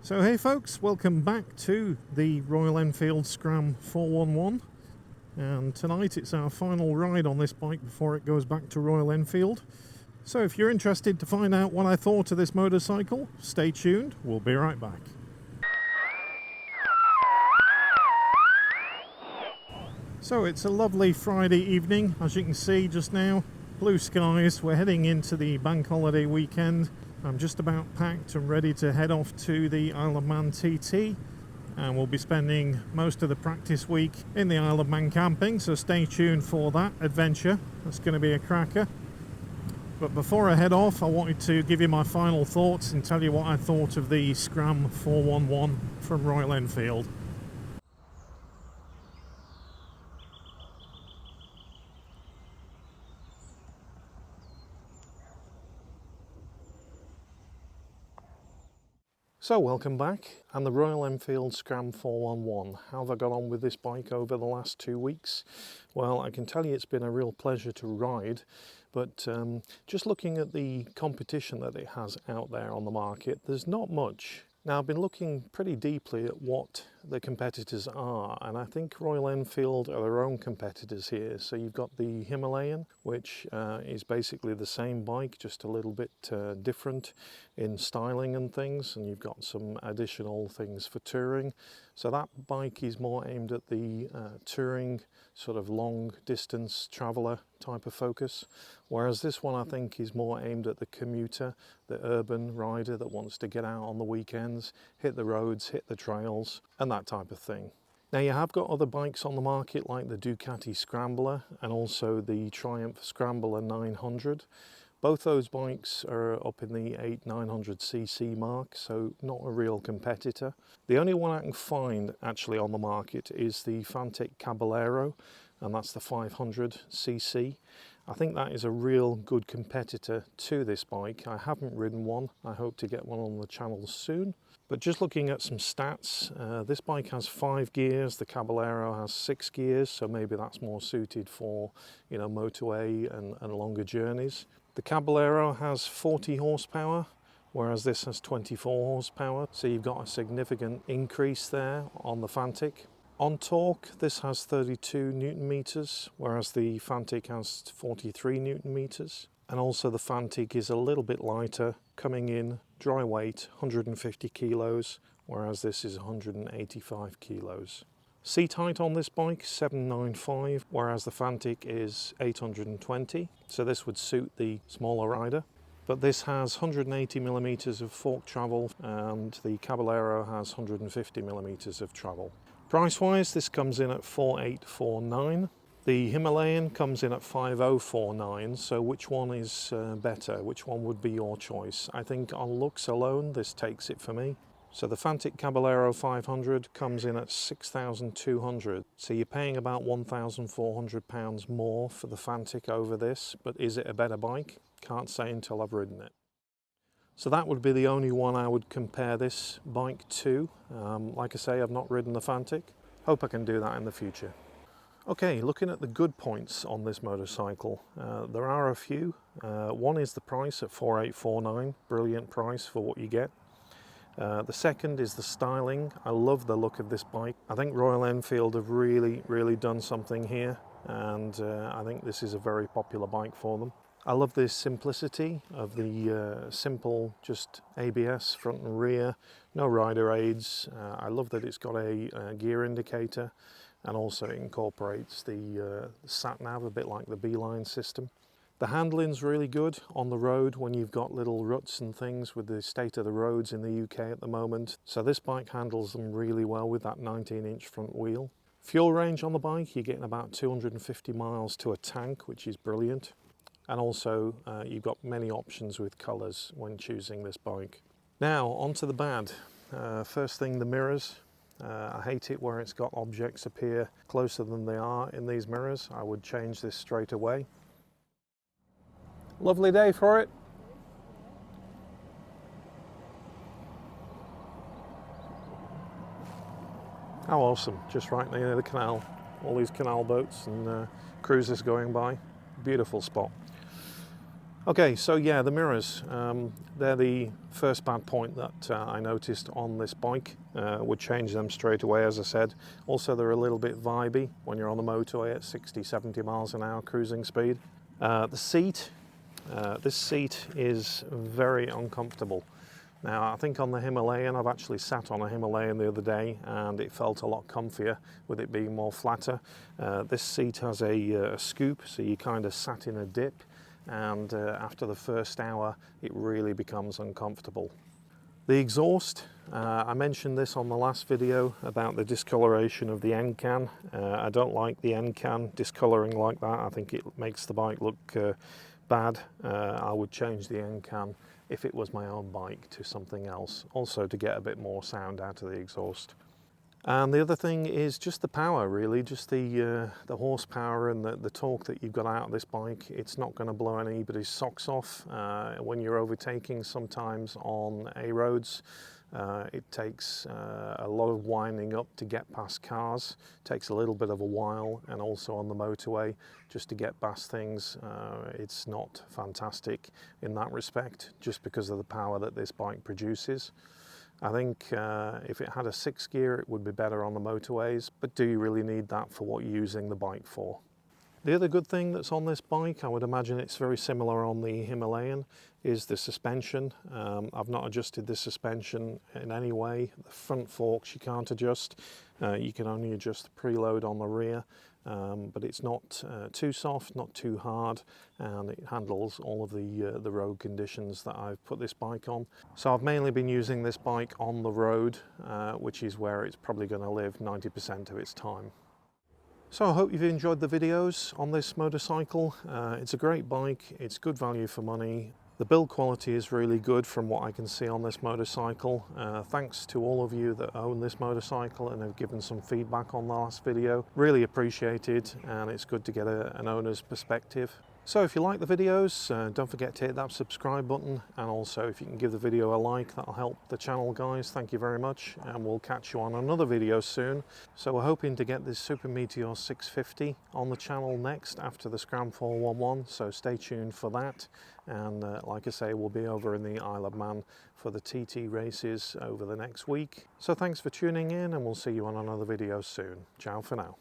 So hey folks, welcome back to the Royal Enfield Scram 411, and tonight it's our final ride on this bike before it goes back to Royal Enfield. So if you're interested to find out what I thought of this motorcycle, stay tuned, we'll be right back. So it's a lovely Friday evening, as you can see just now, blue skies. We're heading into the bank holiday weekend. I'm just about packed and ready to head off to the Isle of Man TT, and we'll be spending most of the practice week in the Isle of Man camping, so stay tuned for that adventure. That's going to be a cracker. But before I head off, I wanted to give you my final thoughts and tell you what I thought of the Scram 411 from Royal Enfield. So welcome back, and the Royal Enfield Scram 411. How have I got on with this bike over the last 2 weeks? Well, I can tell you it's been a real pleasure to ride, but just looking at the competition that it has out there on the market, there's not much. Now, I've been looking pretty deeply at what the competitors are, and I think Royal Enfield are their own competitors here. So you've got the Himalayan, which is basically the same bike, just a little bit different in styling and things, and you've got some additional things for touring. So that bike is more aimed at the touring, sort of long distance traveller type of focus, whereas this one I think is more aimed at the commuter, the urban rider that wants to get out on the weekends, hit the roads, hit the trails and that type of thing. Now you have got other bikes on the market like the Ducati Scrambler and also the Triumph Scrambler 900. Both those bikes are up in the 800-900cc mark, so not a real competitor. The only one I can find actually on the market is the Fantic Caballero, and that's the 500cc. I think that is a real good competitor to this bike. I haven't ridden one. I hope to get one on the channel soon. But just looking at some stats, this bike has 5 gears, the Caballero has 6 gears, so maybe that's more suited for, you know, motorway and longer journeys. The Caballero has 40 horsepower, whereas this has 24 horsepower, so you've got a significant increase there on the Fantic. On torque, this has 32 newton meters, whereas the Fantic has 43 newton meters. And also the Fantic is a little bit lighter, coming in dry weight 150 kilos, whereas this is 185 kilos. Seat height on this bike 795, whereas the Fantic is 820, so this would suit the smaller rider. But this has 180 millimeters of fork travel, and the Caballero has 150 millimeters of travel. Price wise, this comes in at 4849. The Himalayan comes in at 5049, so which one is better? Which one would be your choice? I think on looks alone, this takes it for me. So the Fantic Caballero 500 comes in at 6,200. So you're paying about £1,400 more for the Fantic over this, but is it a better bike? Can't say until I've ridden it. So that would be the only one I would compare this bike to. Like I say, I've not ridden the Fantic. Hope I can do that in the future. Okay, looking at the good points on this motorcycle, there are a few. One is the price at 4849, brilliant price for what you get. The second is the styling. I love the look of this bike. I think Royal Enfield have really done something here, and I think this is a very popular bike for them. I love the simplicity of the simple, just ABS front and rear, no rider aids. I love that it's got a gear indicator, and also it incorporates the sat-nav, a bit like the Beeline system. The handling's really good on the road when you've got little ruts and things with the state of the roads in the UK at the moment. So this bike handles them really well with that 19-inch front wheel. Fuel range on the bike, you're getting about 250 miles to a tank, which is brilliant. And also you've got many options with colours when choosing this bike. Now onto the bad. First thing, the mirrors. I hate it where it's got objects appear closer than they are in these mirrors. I would change this straight away. Lovely day for it. How awesome, just right near the canal. All these canal boats and cruisers going by. Beautiful spot. Okay, so yeah, the mirrors, they're the first bad point that I noticed on this bike. Would change them straight away, as I said. Also, they're a little bit vibey when you're on the motorway at 60, 70 miles an hour cruising speed. The seat, this seat is very uncomfortable. Now, I think on the Himalayan, I've actually sat on a Himalayan the other day and it felt a lot comfier with it being more flatter. This seat has a scoop, so you kind of sat in a dip, and after the first hour it really becomes uncomfortable. The exhaust, I mentioned this on the last video about the discoloration of the end can. I don't like the end can discoloring like that. I think it makes the bike look bad. I would change the end can if it was my own bike to something else, also to get a bit more sound out of the exhaust. And the other thing is just the power, really, just the horsepower and the torque that you've got out of this bike. It's not going to blow anybody's socks off. When you're overtaking sometimes on A roads, it takes a lot of winding up to get past cars. It takes a little bit of a while, and also on the motorway, just to get past things, it's not fantastic in that respect, just because of the power that this bike produces. I think if it had a 6th gear, it would be better on the motorways, but do you really need that for what you're using the bike for? The other good thing that's on this bike, I would imagine it's very similar on the Himalayan, is the suspension. I've not adjusted the suspension in any way. The front forks you can't adjust. You can only adjust the preload on the rear, but it's not too soft, not too hard, and it handles all of the road conditions that I've put this bike on. So I've mainly been using this bike on the road, which is where it's probably going to live 90% of its time. So I hope you've enjoyed the videos on this motorcycle. It's a great bike, it's good value for money. The build quality is really good from what I can see on this motorcycle. Thanks to all of you that own this motorcycle and have given some feedback on the last video. Really appreciated, and it's good to get an owner's perspective. So if you like the videos, don't forget to hit that subscribe button, and also if you can give the video a like, that'll help the channel, guys. Thank you very much, and we'll catch you on another video soon. So we're hoping to get this Super Meteor 650 on the channel next after the Scram 411, so stay tuned for that. And like I say, we'll be over in the Isle of Man for the TT races over the next week. So thanks for tuning in, and we'll see you on another video soon. Ciao for now.